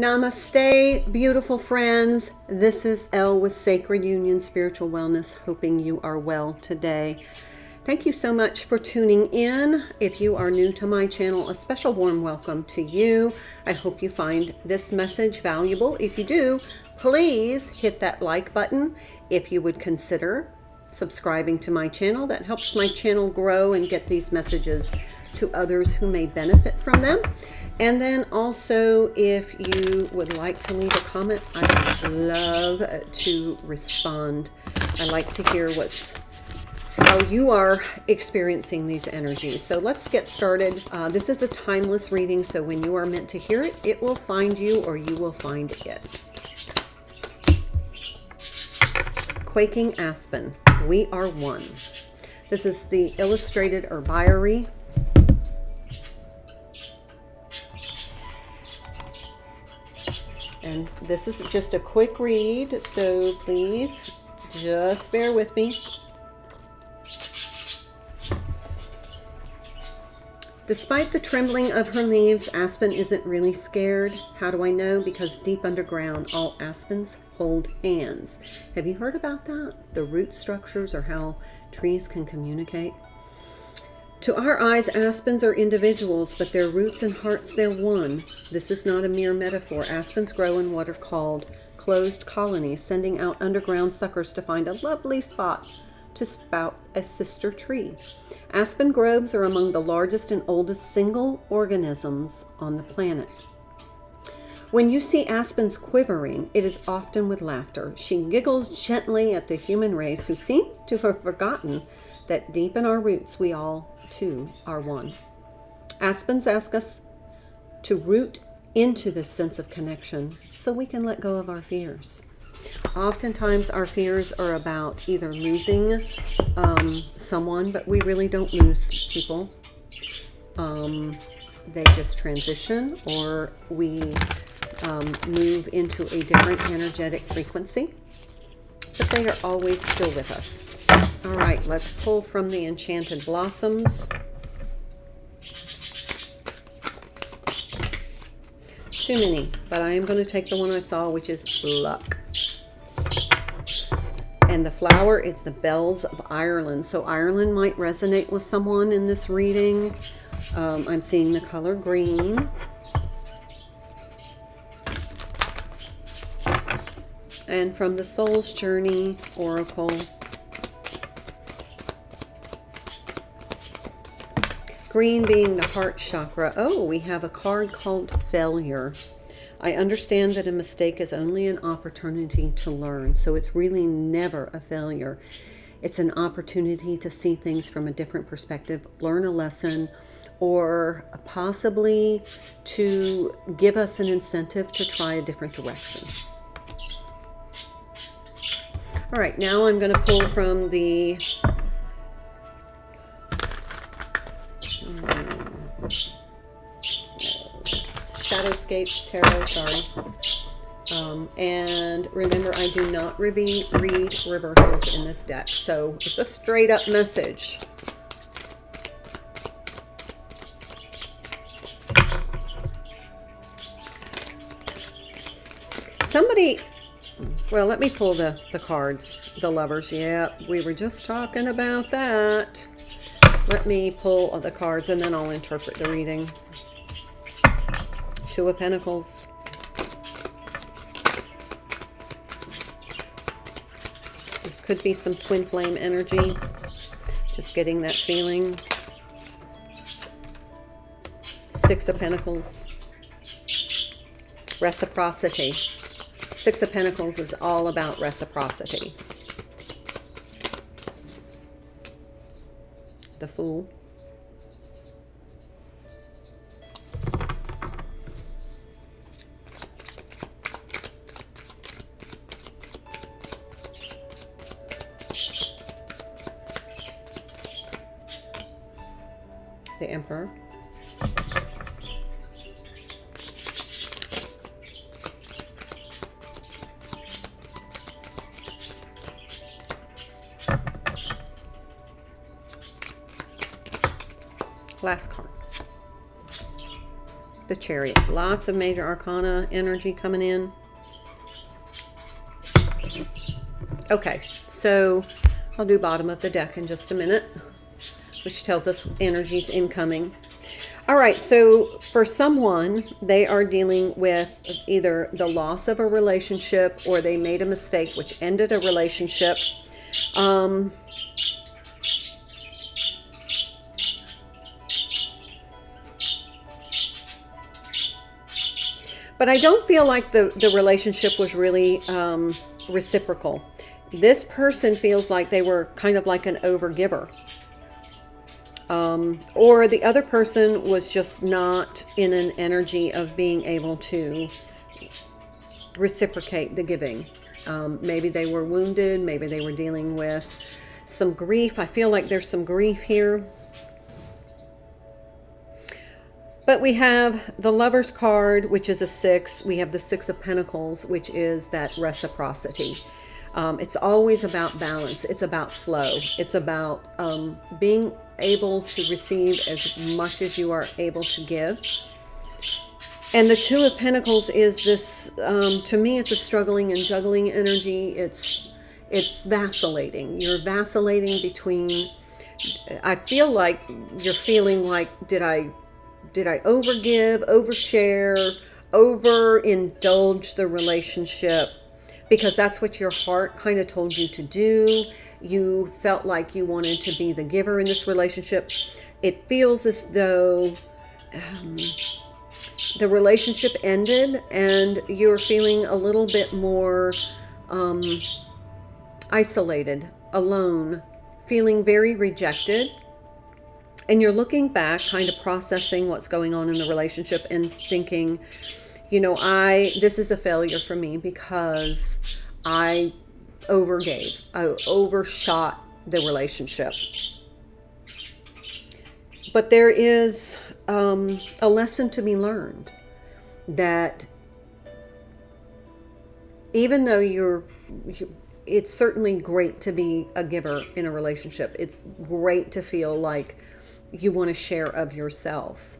Namaste, beautiful friends. This is Elle with Sacred Union Spiritual Wellness, hoping you are well today. Thank you so much for tuning in. If you are new to my channel, a special warm welcome to you. I hope you find this message valuable. If you do, please hit that like button. If you would consider subscribing to my channel, that helps my channel grow and get these messages to others who may benefit from them. And then also, if you would like to leave a comment, I would love to respond. I like to hear how you are experiencing these energies. So let's get started. This is a timeless reading, so when you are meant to hear it, it will find you or you will find it. Quaking Aspen, we are one. This is the illustrated herbiary. And this is just a quick read, so please just bear with me. Despite the trembling of her leaves, Aspen isn't really scared. How do I know? Because deep underground, all aspens hold hands. Have you heard about that? The root structures or how trees can communicate? To our eyes, aspens are individuals, but their roots and hearts, they're one. This is not a mere metaphor. Aspens grow in what are called closed colonies, sending out underground suckers to find a lovely spot to spout a sister tree. Aspen groves are among the largest and oldest single organisms on the planet. When you see aspens quivering, it is often with laughter. She giggles gently at the human race who seem to have forgotten that deep in our roots, we all, too, are one. Aspens ask us to root into this sense of connection so we can let go of our fears. Oftentimes, our fears are about either losing someone, but we really don't lose people. They just transition, or we move into a different energetic frequency, but they are always still with us. All right, let's pull from the Enchanted Blossoms. Too many, but I am going to take the one I saw, which is Luck. And the flower is the Bells of Ireland. So Ireland might resonate with someone in this reading. I'm seeing the color green. And from the Soul's Journey Oracle, green being the heart chakra. Oh, we have a card called Failure. I understand that a mistake is only an opportunity to learn, so it's really never a failure. It's an opportunity to see things from a different perspective, learn a lesson, or possibly to give us an incentive to try a different direction. All right, now I'm going to pull from the Shadowscapes Tarot, sorry. And remember, I do not read reversals in this deck, so it's a straight up message. Somebody, well, let me pull the cards, the Lovers. Yeah, we were just talking about that. Let me pull the cards and then I'll interpret the reading. Two of Pentacles. This could be some twin flame energy. Just getting that feeling. Six of Pentacles. Reciprocity. Six of Pentacles is all about reciprocity. The Fool. The Emperor. Last card. The Chariot. Lots of major arcana energy coming in. Okay, so I'll do bottom of the deck in just a minute, which tells us energies incoming. All right, so for someone, they are dealing with either the loss of a relationship or they made a mistake which ended a relationship. But I don't feel like the relationship was really reciprocal. This person feels like they were kind of like an overgiver. Or the other person was just not in an energy of being able to reciprocate the giving. Maybe they were wounded. Maybe they were dealing with some grief. I feel like there's some grief here. But we have the Lover's card, which is a 6. We have the 6 of Pentacles, which is that reciprocity. It's always about balance. It's about flow. It's about being able to receive as much as you are able to give. And the 2 of Pentacles is this, to me, it's a struggling and juggling energy. It's vacillating. You're vacillating between, I feel like you're feeling like, did I overgive, overshare, overindulge the relationship? Because that's what your heart kind of told you to do. You felt like you wanted to be the giver in this relationship. It feels as though the relationship ended and you're feeling a little bit more isolated, alone, feeling very rejected. And you're looking back, kind of processing what's going on in the relationship and thinking, you know, this is a failure for me because I overgave. I overshot the relationship. But there is a lesson to be learned that even though it's certainly great to be a giver in a relationship. It's great to feel like you want to share of yourself.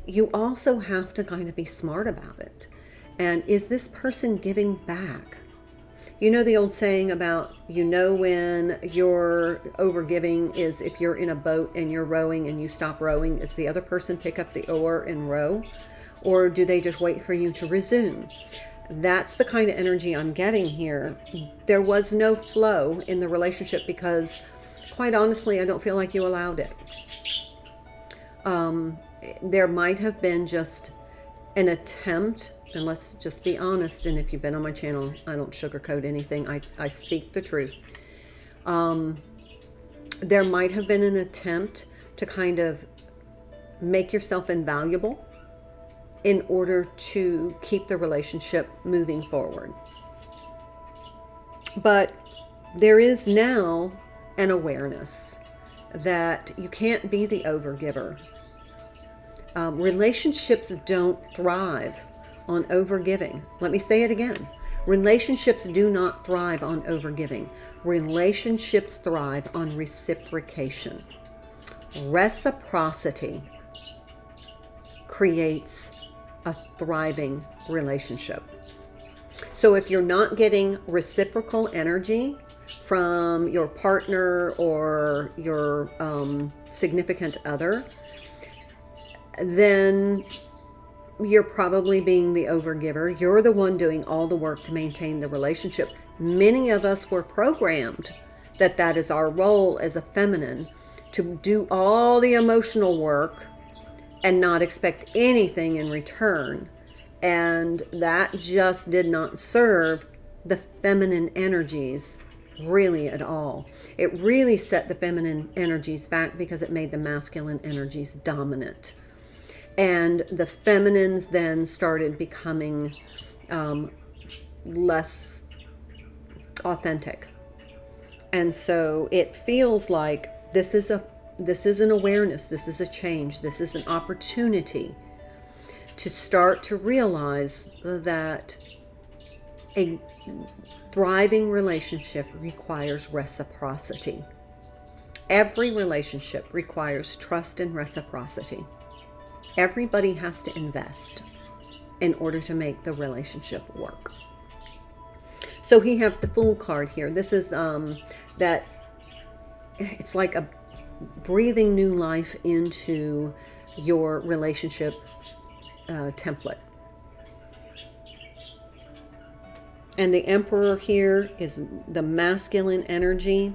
You also have to kind of be smart about it. And is this person giving back? You know the old saying about, you know when you're overgiving is if you're in a boat and you're rowing and you stop rowing, does the other person pick up the oar and row? Or do they just wait for you to resume? That's the kind of energy I'm getting here. There was no flow in the relationship because, quite honestly, I don't feel like you allowed it. There might have been just an attempt, and let's just be honest, and if you've been on my channel, I don't sugarcoat anything. I speak the truth. There might have been an attempt to kind of make yourself invaluable in order to keep the relationship moving forward. But there is now an awareness that you can't be the overgiver. Relationships don't thrive on overgiving. Let me say it again. Relationships do not thrive on overgiving. Relationships thrive on reciprocation. Reciprocity creates a thriving relationship. So if you're not getting reciprocal energy from your partner or your significant other, then you're probably being the overgiver. You're the one doing all the work to maintain the relationship. Many of us were programmed that is our role as a feminine, to do all the emotional work and not expect anything in return. And that just did not serve the feminine energies really at all. It really set the feminine energies back because it made the masculine energies dominant. And the feminines then started becoming less authentic. And so it feels like this is an awareness, this is a change, this is an opportunity to start to realize that a thriving relationship requires reciprocity. Every relationship requires trust and reciprocity. Everybody has to invest in order to make the relationship work. So we have the Fool card here. This is that it's like a breathing new life into your relationship template. And the Emperor here is the masculine energy.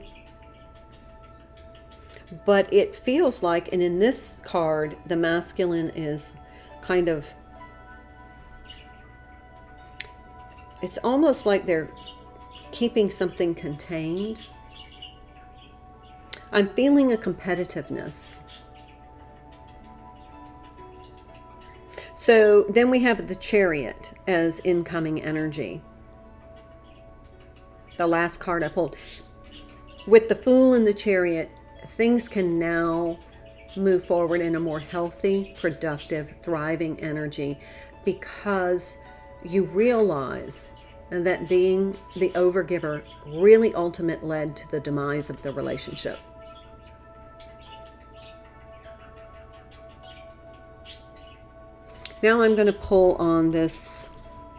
But it feels like, and in this card, the masculine is kind of, it's almost like they're keeping something contained. I'm feeling a competitiveness. So then we have the Chariot as incoming energy. The last card I pulled. With the Fool and the Chariot, things can now move forward in a more healthy, productive, thriving energy, because you realize that being the overgiver really ultimately led to the demise of the relationship. Now I'm going to pull on this,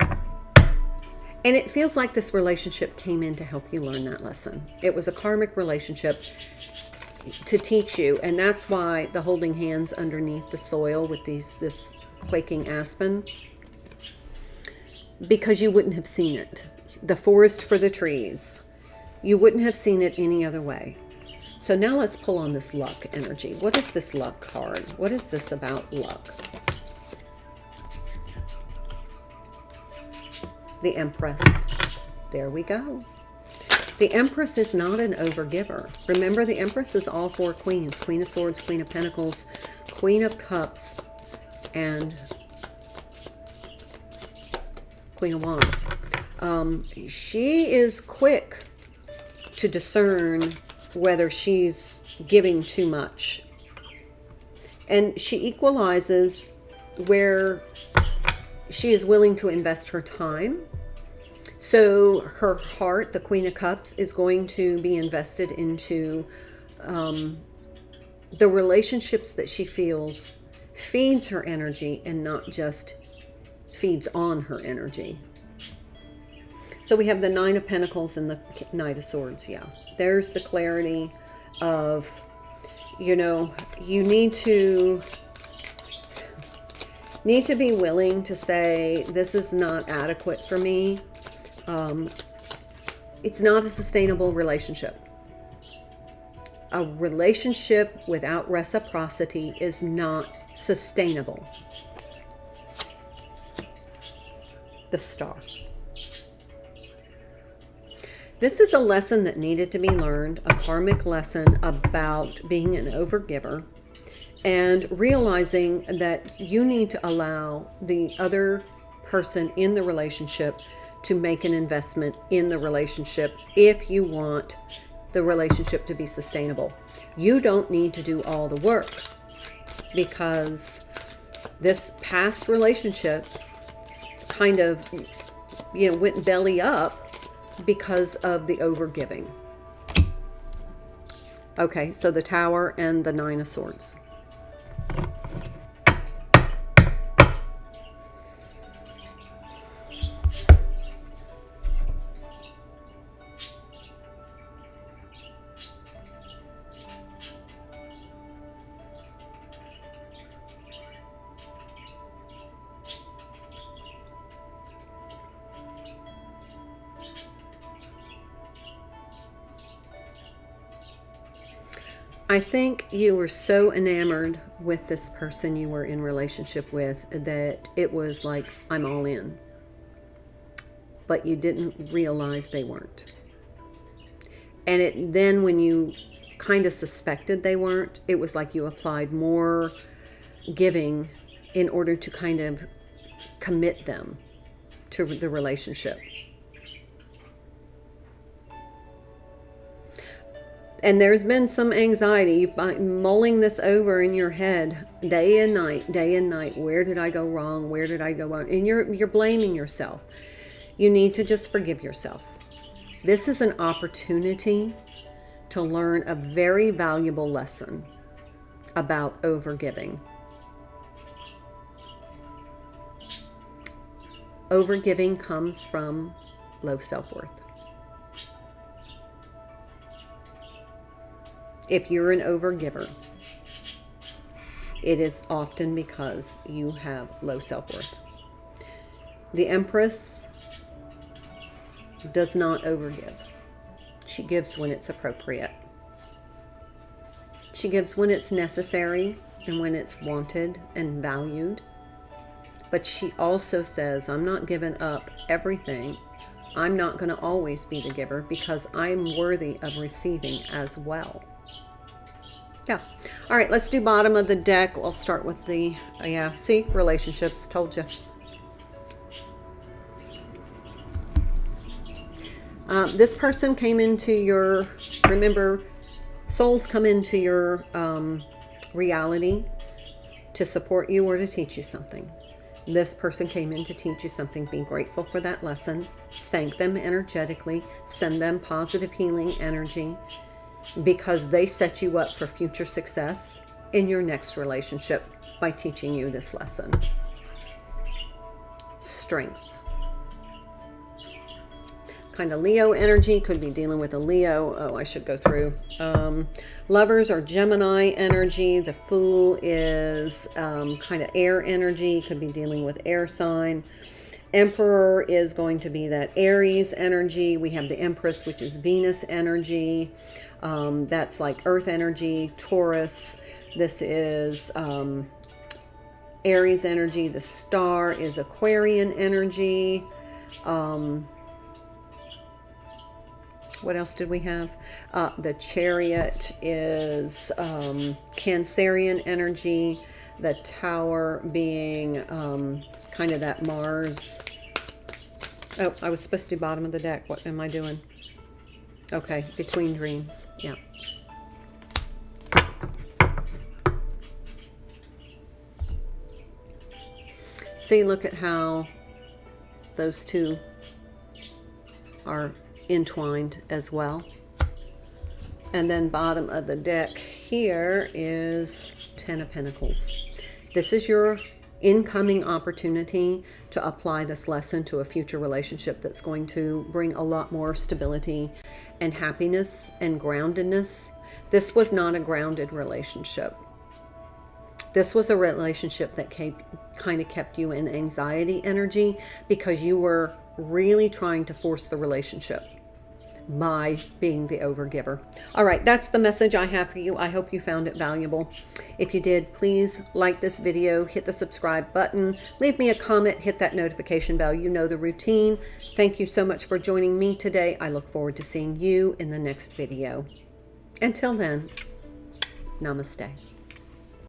and it feels like this relationship came in to help you learn that lesson. It was a karmic relationship to teach you, and that's why the holding hands underneath the soil with this quaking aspen, because you wouldn't have seen it. The forest for the trees. You wouldn't have seen it any other way. So now let's pull on this luck energy. What is this luck card? What is this about luck? The Empress. There we go. The Empress is not an overgiver. Remember, the Empress is all four queens. Queen of Swords, Queen of Pentacles, Queen of Cups, and Queen of Wands. She is quick to discern whether she's giving too much. And she equalizes where she is willing to invest her time. So her heart, the Queen of Cups, is going to be invested into the relationships that she feels feeds her energy and not just feeds on her energy. So we have the Nine of Pentacles and the Knight of Swords. Yeah, there's the clarity of, you know, you need to be willing to say, this is not adequate for me. It's not a sustainable relationship. A relationship without reciprocity is not sustainable. The Star. This is a lesson that needed to be learned, a karmic lesson about being an overgiver, and realizing that you need to allow the other person in the relationship to make an investment in the relationship if you want the relationship to be sustainable. You don't need to do all the work, because this past relationship kind of, you know, went belly up because of the overgiving. Okay, so the Tower and the Nine of Swords. I think you were so enamored with this person you were in relationship with that it was like, I'm all in. But you didn't realize they weren't. And then when you kind of suspected they weren't, it was like you applied more giving in order to kind of commit them to the relationship. And there's been some anxiety. You've been mulling this over in your head day and night, day and night. Where did I go wrong? Where did I go wrong? And you're blaming yourself. You need to just forgive yourself. This is an opportunity to learn a very valuable lesson about overgiving. Overgiving comes from low self-worth. If you're an overgiver, it is often because you have low self-worth. The Empress does not overgive. She gives when it's appropriate. She gives when it's necessary and when it's wanted and valued. But she also says, I'm not giving up everything. I'm not going to always be the giver because I'm worthy of receiving as well. Yeah. All right, let's do bottom of the deck. We'll start with the, see, relationships. Told you. This person came into your, remember, souls come into your reality to support you or to teach you something. This person came in to teach you something. Be grateful for that lesson. Thank them energetically. Send them positive healing energy because they set you up for future success in your next relationship by teaching you this lesson. Strength. Kind of Leo energy, could be dealing with a Leo. Oh, I should go through. Lovers or Gemini energy. The Fool is kind of air energy, could be dealing with air sign. Emperor is going to be that Aries energy. We have the Empress, which is Venus energy. That's like Earth energy. Taurus, this is Aries energy. The Star is Aquarian energy. What else did we have? The Chariot is Cancerian energy. The Tower being kind of that Mars. Oh, I was supposed to do bottom of the deck. What am I doing? Okay, Between Dreams. Yeah. See, look at how those two are entwined as well. And then bottom of the deck here is Ten of Pentacles. This is your incoming opportunity to apply this lesson to a future relationship that's going to bring a lot more stability and happiness and groundedness. This was not a grounded relationship. This was a relationship that kind of kept you in anxiety energy because you were really trying to force the relationship by being the overgiver. All right, that's the message I have for you. I hope you found it valuable. If you did, please like this video, hit the subscribe button, leave me a comment, hit that notification bell. You know the routine. Thank you so much for joining me today. I look forward to seeing you in the next video. Until then, namaste.